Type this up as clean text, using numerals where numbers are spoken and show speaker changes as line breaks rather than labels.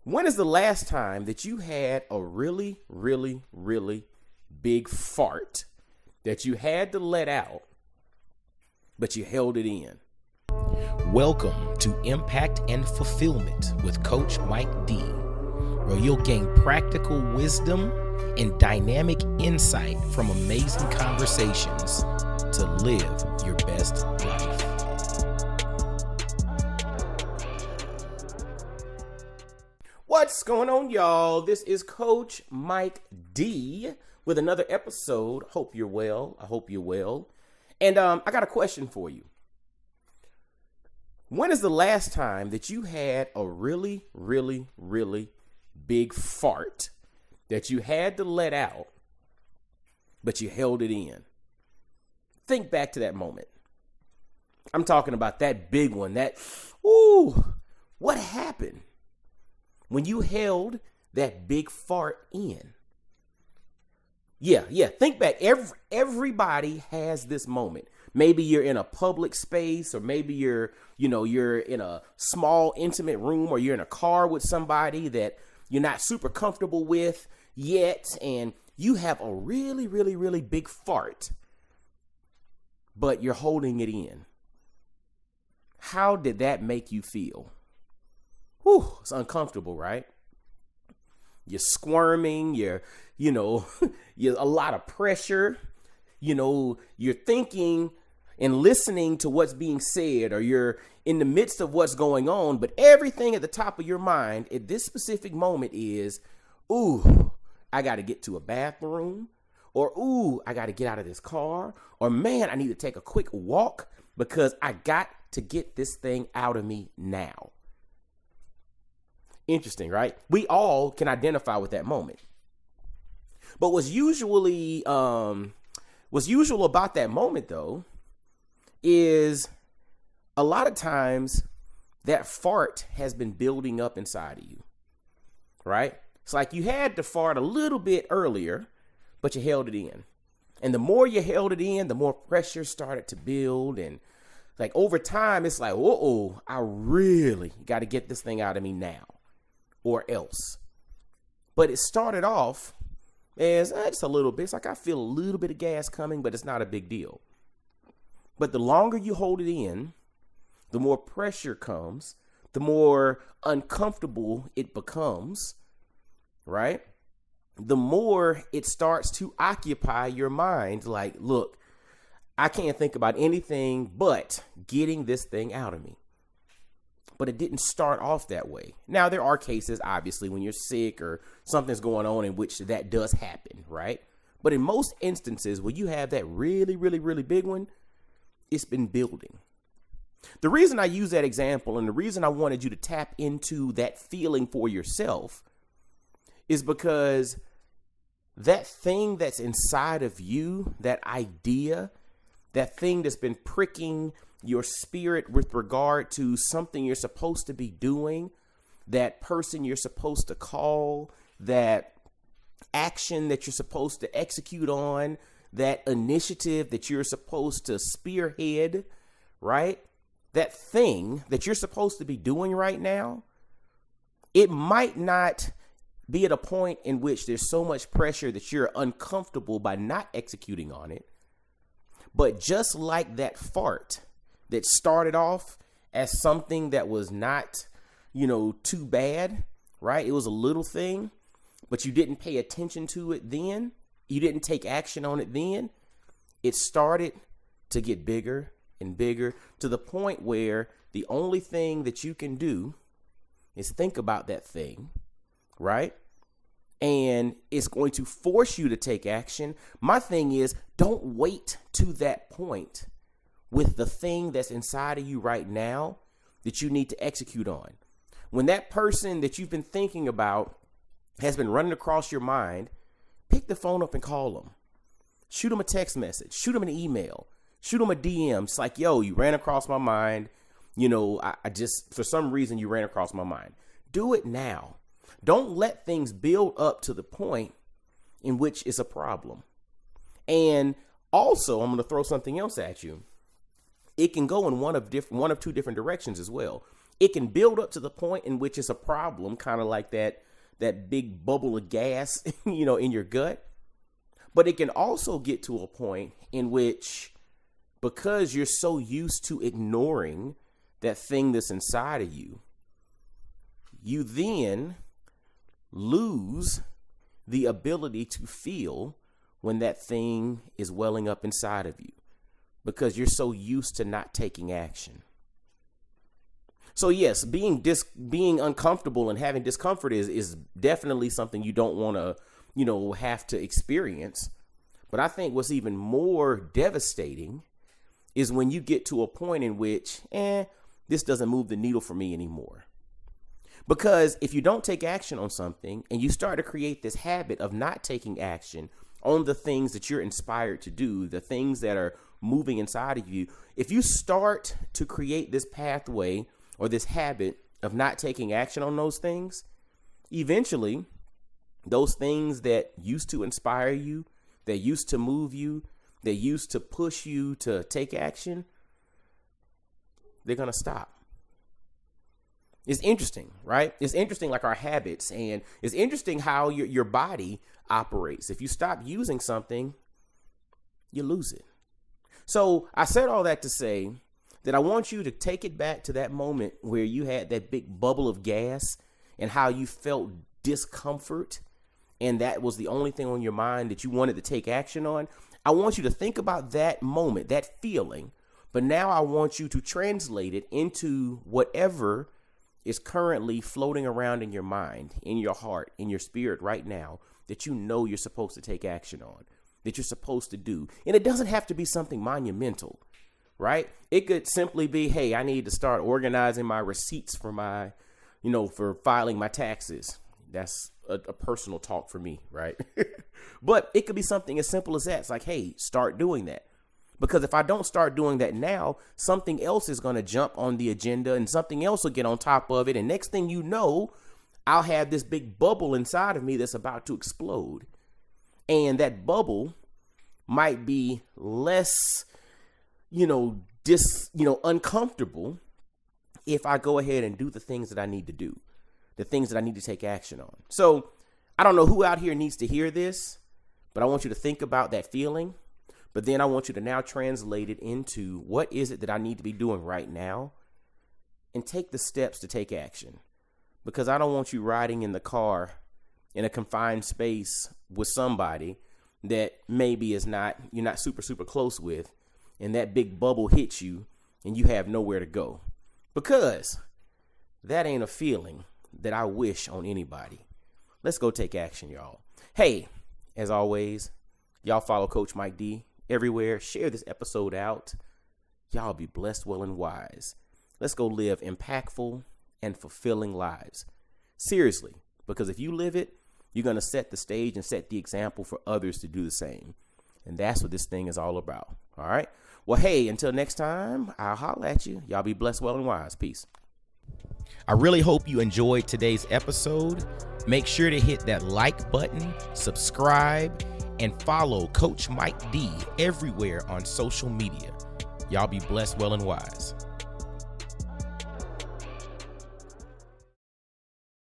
When is the last time that you had a really, really, really big fart that you had to let out, but you held it in?
Welcome to Impact and Fulfillment with Coach Mike D, where you'll gain practical wisdom and dynamic insight from amazing conversations to live your best life.
What's going on, y'all? This is Coach Mike D with another episode. Hope you're well. I hope you're well. And I got a question for you. When is the last time that you had a really, really, really big fart that you had to let out, but you held it in? Think back to that moment. I'm talking about that big one, what happened when you held that big fart in? Yeah, think back. Everybody has this moment. Maybe you're in a public space, or maybe you're in a small, intimate room, or you're in a car with somebody that you're not super comfortable with yet, and you have a really, really, really big fart, but you're holding it in. How did that make you feel? It's uncomfortable, right? You're squirming, you're a lot of pressure. You're thinking and listening to what's being said, or you're in the midst of what's going on, but everything at the top of your mind at this specific moment is, I got to get to a bathroom, or I got to get out of this car, or man, I need to take a quick walk because I got to get this thing out of me now. Interesting, right? We all can identify with that moment. But what's usual about that moment, though, is a lot of times that fart has been building up inside of you, right? It's like you had to fart a little bit earlier, but you held it in. And the more you held it in, the more pressure started to build. And like over time, it's like, I really got to get this thing out of me now or else. But it started off as just a little bit. It's like I feel a little bit of gas coming, but it's not a big deal. But the longer you hold it in, the more pressure comes, the more uncomfortable it becomes, right? The more it starts to occupy your mind. Like, look, I can't think about anything but getting this thing out of me. But it didn't start off that way. Now, there are cases, obviously, when you're sick or something's going on in which that does happen, right? But in most instances, when you have that really, really, really big one, it's been building. The reason I use that example, and the reason I wanted you to tap into that feeling for yourself, is because that thing that's inside of you, that idea, that thing that's been pricking your spirit with regard to something you're supposed to be doing, that person you're supposed to call, that action that you're supposed to execute on, that initiative that you're supposed to spearhead, right? That thing that you're supposed to be doing right now, it might not be at a point in which there's so much pressure that you're uncomfortable by not executing on it. But just like that fart that started off as something that was not, too bad, right? It was a little thing, but you didn't pay attention to it then. You didn't take action on it then. It started to get bigger and bigger to the point where the only thing that you can do is think about that thing, right? And it's going to force you to take action. My thing is, don't wait to that point with the thing that's inside of you right now that you need to execute on. When that person that you've been thinking about has been running across your mind, pick the phone up and call them. Shoot them a text message. Shoot them an email. Shoot them a DM. It's like, yo, you ran across my mind. I just, for some reason, you ran across my mind. Do it now. Don't let things build up to the point in which it's a problem. And also, I'm going to throw something else at you. It can go in one of two different directions as well. It can build up to the point in which it's a problem, kind of like that big bubble of gas, in your gut. But it can also get to a point in which, because you're so used to ignoring that thing that's inside of you, you then lose the ability to feel when that thing is welling up inside of you, because you're so used to not taking action. So yes, being uncomfortable and having discomfort is definitely something you don't want to, have to experience. But I think what's even more devastating is when you get to a point in which, this doesn't move the needle for me anymore. Because if you don't take action on something and you start to create this habit of not taking action on the things that you're inspired to do, the things that are moving inside of you, if you start to create this pathway or this habit of not taking action on those things, eventually those things that used to inspire you, that used to move you, that used to push you to take action, they're going to stop. It's interesting, right? It's interesting, like our habits, and it's interesting how your body operates. If you stop using something, you lose it. So I said all that to say that I want you to take it back to that moment where you had that big bubble of gas and how you felt discomfort, and that was the only thing on your mind that you wanted to take action on. I want you to think about that moment, that feeling, but now I want you to translate it into whatever is currently floating around in your mind, in your heart, in your spirit right now that you're supposed to take action on, that you're supposed to do. And it doesn't have to be something monumental, right? It could simply be, hey, I need to start organizing my receipts for my, for filing my taxes. That's a personal talk for me, right? But it could be something as simple as that. It's like, hey, start doing that. Because if I don't start doing that now, something else is going to jump on the agenda and something else will get on top of it. And next thing you know, I'll have this big bubble inside of me that's about to explode. And that bubble might be less, uncomfortable if I go ahead and do the things that I need to do, the things that I need to take action on. So I don't know who out here needs to hear this, but I want you to think about that feeling. But then I want you to now translate it into what is it that I need to be doing right now, and take the steps to take action. Because I don't want you riding in the car in a confined space with somebody that maybe you're not super, super close with, and that big bubble hits you and you have nowhere to go. Because that ain't a feeling that I wish on anybody. Let's go take action, y'all. Hey, as always, y'all follow Coach Mike D everywhere. Share this episode out. Y'all be blessed, well, and wise. Let's go live impactful and fulfilling lives. Seriously, because if you live it, you're going to set the stage and set the example for others to do the same. And that's what this thing is all about. All right. Well, hey, until next time, I'll holler at you. Y'all be blessed, well, and wise. Peace.
I really hope you enjoyed today's episode. Make sure to hit that like button, subscribe, and follow Coach Mike D everywhere on social media. Y'all be blessed, well, and wise.